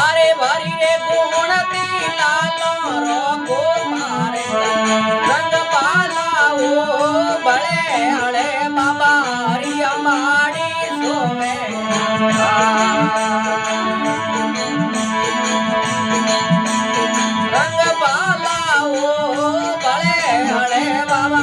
अरे भरी रे गुणती लालो रोगो मारे रंग पालाओ बड़े हड़े बाबा हरी अमाड़ी सोवे रंग पालाओ बड़े हड़े बाबा